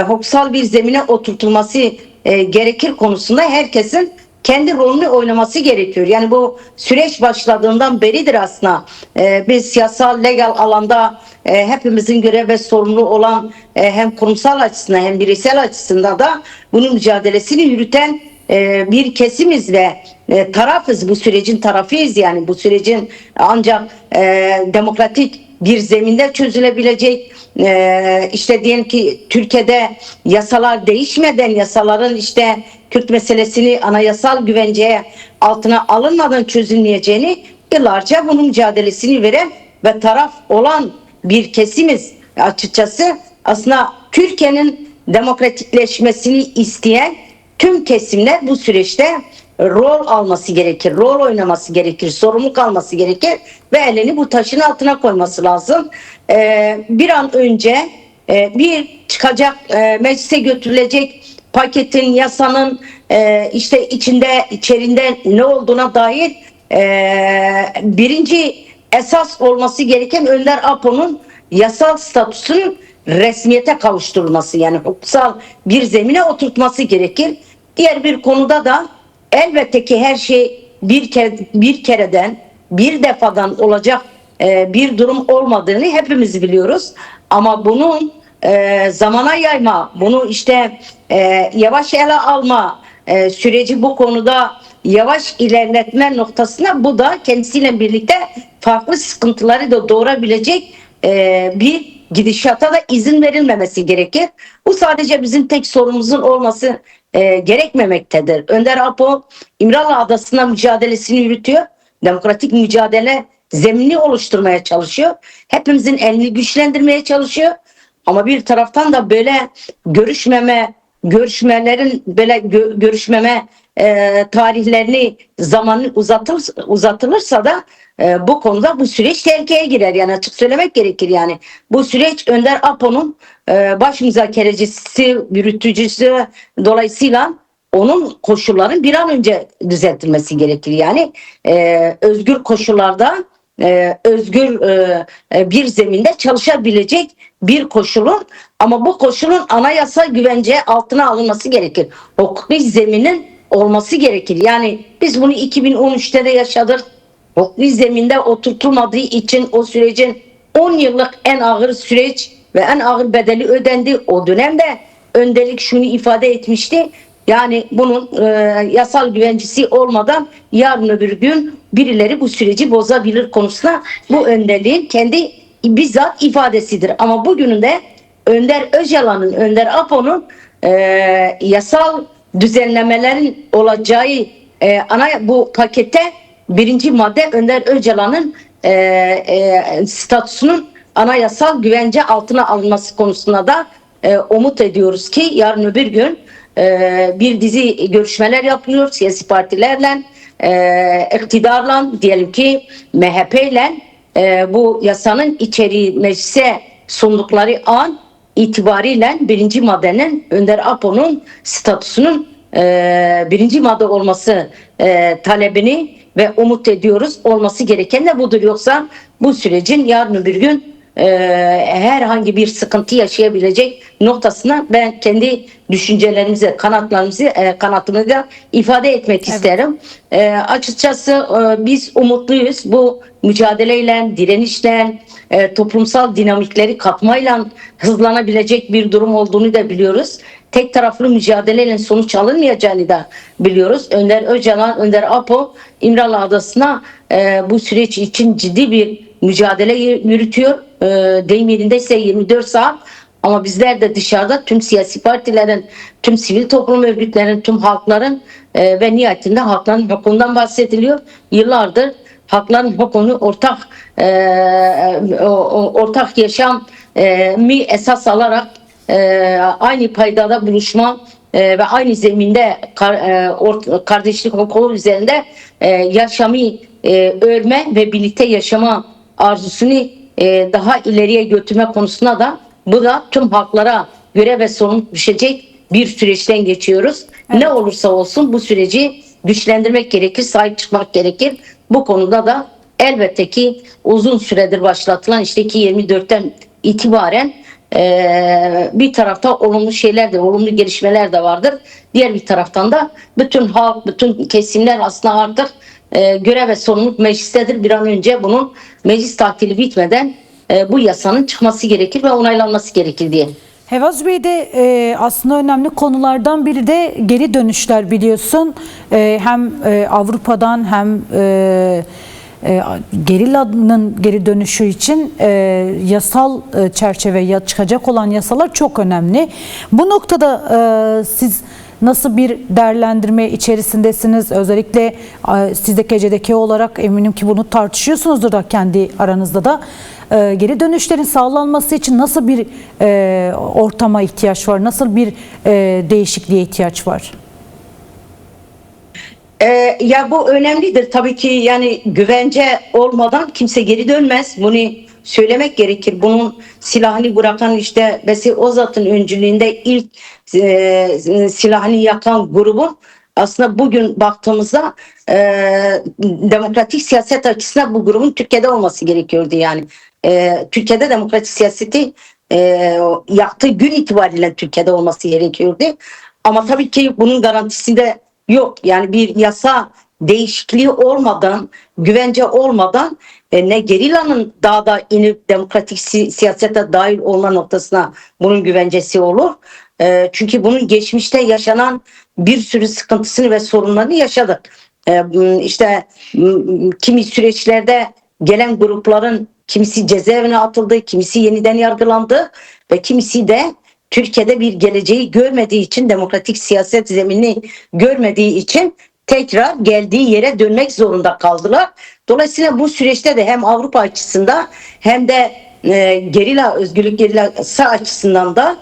Hukusal bir zemine oturtulması gerekir konusunda herkesin kendi rolünü oynaması gerekiyor. Yani bu süreç başladığından beridir aslında biz yasal, legal alanda hepimizin görev ve sorumlu olan hem kurumsal açısından hem bireysel açısından da bunun mücadelesini yürüten bir kesimiz ve tarafız, bu sürecin tarafıyız. Yani bu sürecin ancak demokratik bir zeminde çözülebilecek. İşte diyelim ki Türkiye'de yasalar değişmeden, yasaların işte Kürt meselesini anayasal güvenceye altına alınmadan çözülmeyeceğini yıllarca bunun mücadelesini veren ve taraf olan bir kesimiz. Açıkçası aslında Türkiye'nin demokratikleşmesini isteyen tüm kesimler bu süreçte rol alması gerekir, rol oynaması gerekir, sorumluluk alması gerekir ve elini bu taşın altına koyması lazım. Bir an önce bir çıkacak meclise götürülecek paketin, yasanın işte içerinde ne olduğuna dair birinci esas olması gereken Önder Apo'nun yasal statüsünün resmiyete kavuşturulması, yani hukusal bir zemine oturtması gerekir. Diğer bir konuda da elbette ki her şey bir kereden, bir defadan olacak bir durum olmadığını hepimiz biliyoruz. Ama bunun zamana yayma, bunu işte yavaş ele alma, süreci bu konuda yavaş ilerletme noktasına, bu da kendisiyle birlikte farklı sıkıntıları da doğurabilecek bir gidişata da izin verilmemesi gerekir. Bu sadece bizim tek sorumuzun olması gerekmemektedir. Önder Apo İmralı Adası'na mücadelesini yürütüyor. Demokratik mücadele zemini oluşturmaya çalışıyor. Hepimizin elini güçlendirmeye çalışıyor. Ama bir taraftan da böyle görüşmelerin böyle görüşmeme tarihlerini, zamanı uzatılırsa da bu konuda bu süreç tehlikeye girer. Yani açık söylemek gerekir yani. Bu süreç Önder Apo'nun baş müzakerecisi, yürütücüsü, dolayısıyla onun koşulların bir an önce düzeltilmesi gerekir. Yani özgür koşullarda özgür bir zeminde çalışabilecek bir koşulun, ama bu koşulun anayasa güvence altına alınması gerekir. Hukuki zeminin olması gerekir. Yani biz bunu 2013'te de yaşadık. Hukuki zeminde oturtulmadığı için o sürecin 10 yıllık en ağır süreç ve en ağır bedeli ödendi. O dönemde önderlik şunu ifade etmişti. Yani bunun yasal güvencesi olmadan yarın öbür gün birileri bu süreci bozabilir konusunda bu önderliğin kendi bizzat ifadesidir. Ama bugünün de Önder Öcalan'ın, Önder Apo'nun yasal düzenlemelerin olacağı bu pakette birinci madde Önder Öcalan'ın statüsünün anayasal güvence altına alınması konusunda da umut ediyoruz ki yarın öbür gün bir dizi görüşmeler yapılıyor siyasi partilerle, iktidarla, diyelim ki MHP'yle bu yasanın içeriği meclise sundukları an itibariyle birinci maddenin Önder Apo'nun statüsünün birinci madde olması talebini ve umut ediyoruz. Olması gereken de budur. Yoksa bu sürecin yarın öbür gün herhangi bir sıkıntı yaşayabilecek noktasına ben kendi düşüncelerimizi, kanatımı da ifade etmek isterim. Açıkçası biz umutluyuz. Bu mücadeleyle, direnişle, toplumsal dinamikleri katmayla hızlanabilecek bir durum olduğunu da biliyoruz. Tek taraflı mücadeleyle sonuç alınmayacağını da biliyoruz. Önder Öcalan, Önder Apo İmralı Adası'na bu süreç için ciddi bir mücadele yürütüyor. Deyim yerindeyse 24 saat, ama bizler de dışarıda tüm siyasi partilerin, tüm sivil toplum örgütlerinin, tüm halkların ve nihayetinde halkların hukukundan bahsediliyor. Yıllardır halkların hukukunu ortak yaşam esas alarak aynı paydada buluşma ve aynı zeminde kardeşlik hukuku üzerinde yaşamı örme ve birlikte yaşama arzusunu daha ileriye götürme konusunda da bu da tüm halklara göre ve sorumluluk düşecek bir süreçten geçiyoruz. Evet. Ne olursa olsun bu süreci güçlendirmek gerekir, sahip çıkmak gerekir. Bu konuda da elbette ki uzun süredir başlatılan işte 24'ten itibaren bir tarafta olumlu şeyler de, olumlu gelişmeler de vardır. Diğer bir taraftan da bütün halk, bütün kesimler aslında artık görev ve sorumluluk meclistedir. Bir an önce bunun meclis tatili bitmeden bu yasanın çıkması gerekir ve onaylanması gerekir diye. Hevaz Bey de aslında önemli konulardan biri de geri dönüşler, biliyorsun. Hem Avrupa'dan hem gerillanın geri dönüşü için yasal çerçeve, çıkacak olan yasalar çok önemli. Bu noktada siz nasıl bir değerlendirme içerisindesiniz? Özellikle siz de KCDK olarak eminim ki bunu tartışıyorsunuzdur da kendi aranızda da. Geri dönüşlerin sağlanması için nasıl bir ortama ihtiyaç var? Nasıl bir değişikliğe ihtiyaç var? Ya bu önemlidir tabii ki, yani güvence olmadan kimse geri dönmez. Bunu söylemek gerekir. Bunun silahını bırakan, işte Besi Ozat'ın öncülüğünde ilk silahını yakan grubun aslında bugün baktığımızda demokratik siyaset açısından bu grubun Türkiye'de olması gerekiyordu yani. Türkiye'de demokratik siyaseti yaktığı gün itibariyle Türkiye'de olması gerekiyordu. Ama tabii ki bunun garantisi de yok. Yani bir yasa değişikliği olmadan, güvence olmadan ne gerillanın daha da inip demokratik siyasete dahil olma noktasına bunun güvencesi olur. Çünkü bunun geçmişte yaşanan bir sürü sıkıntısını ve sorunlarını yaşadık. İşte kimi süreçlerde gelen grupların kimisi cezaevine atıldı, kimisi yeniden yargılandı ve kimisi de Türkiye'de bir geleceği görmediği için, demokratik siyaset zeminini görmediği için tekrar geldiği yere dönmek zorunda kaldılar. Dolayısıyla bu süreçte de hem Avrupa açısından hem de gerilla, özgürlük gerillası açısından da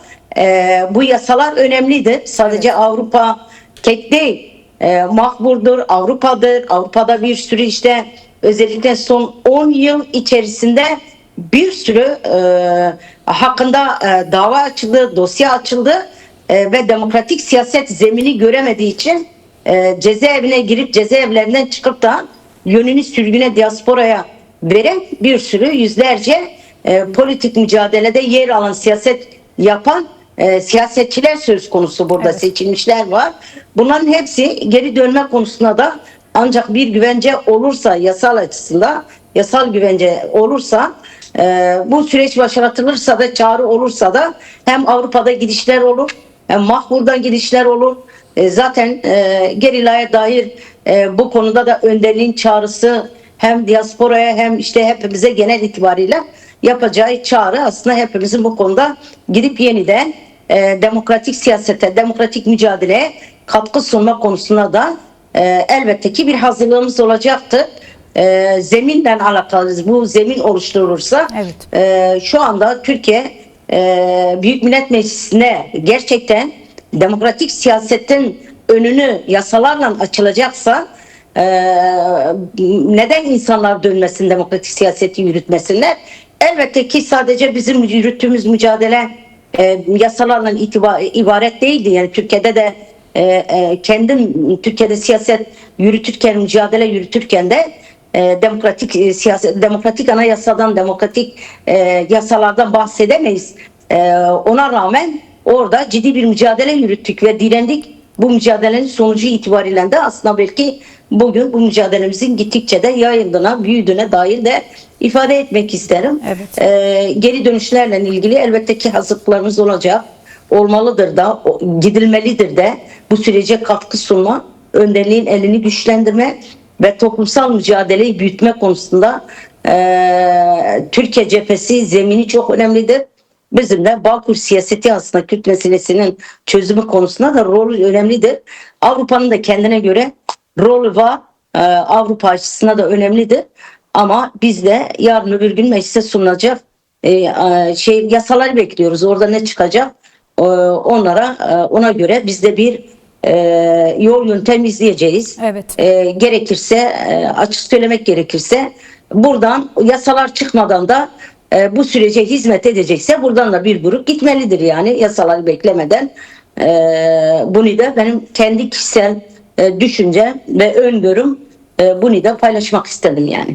bu yasalar önemlidir. Sadece evet, Avrupa tek değil, Mahbur'dur, Avrupa'dır. Avrupa'da bir sürü, işte özellikle son 10 yıl içerisinde bir sürü hakkında dava açıldı, dosya açıldı ve demokratik siyaset zemini göremediği için cezaevine girip cezaevlerinden çıkıp da yönünü sürgüne, diasporaya veren bir sürü yüzlerce politik mücadelede yer alan, siyaset yapan siyasetçiler söz konusu, burada evet, seçilmişler var. Bunların hepsi geri dönme konusunda da ancak bir güvence olursa, yasal açısından yasal güvence olursa, bu süreç başlatılırsa da, çağrı olursa da hem Avrupa'da gidişler olur, hem Mahbur'dan gidişler olur. Zaten gerillaya dair bu konuda da önderliğin çağrısı hem diasporaya hem işte hepimize genel itibariyle yapacağı çağrı aslında hepimizin bu konuda gidip yeniden demokratik siyasete, demokratik mücadeleye katkı sunma konusunda da elbette ki bir hazırlığımız olacaktır. Zeminle alakalıyız. Bu zemin oluşturulursa evet, şu anda Türkiye Büyük Millet Meclisi'ne gerçekten demokratik siyasetin önünü yasalarla açılacaksa neden insanlar dönmesin, demokratik siyaseti yürütmesinler? Elbette ki sadece bizim yürüttüğümüz mücadele yasalarla ibaret değildi. Yani Türkiye'de de kendim Türkiye'de siyaset yürütürken, mücadele yürütürken de demokratik siyaset, demokratik anayasadan, demokratik yasalardan bahsedemeyiz. Ona rağmen orada ciddi bir mücadele yürüttük ve direndik. Bu mücadelenin sonucu itibariyle de aslında belki bugün bu mücadelemizin gittikçe de yayıldığına, büyüdüğüne dair de ifade etmek isterim. Evet. Geri dönüşlerle ilgili elbette ki hazırlıklarımız olacak. Olmalıdır da, gidilmelidir de, bu sürece katkı sunma, önderliğin elini güçlendirme ve toplumsal mücadeleyi büyütme konusunda Türkiye cephesi zemini çok önemlidir. Bizim de Bağkur siyaseti aslında Kürt meselesinin çözümü konusunda da rolü önemlidir. Avrupa'nın da kendine göre rolü var. Avrupa açısından da önemlidir. Ama biz de yarın öbür gün meclise sunulacak yasaları bekliyoruz. Orada ne çıkacak? Ona göre biz de bir yol yöntem izleyeceğiz. Evet. Gerekirse, açık söylemek gerekirse, buradan yasalar çıkmadan da bu sürece hizmet edecekse buradan da bir grup gitmelidir, yani yasaları beklemeden. Bunu da benim kendi kişisel düşüncem ve öngörüm, bunu da paylaşmak istedim yani.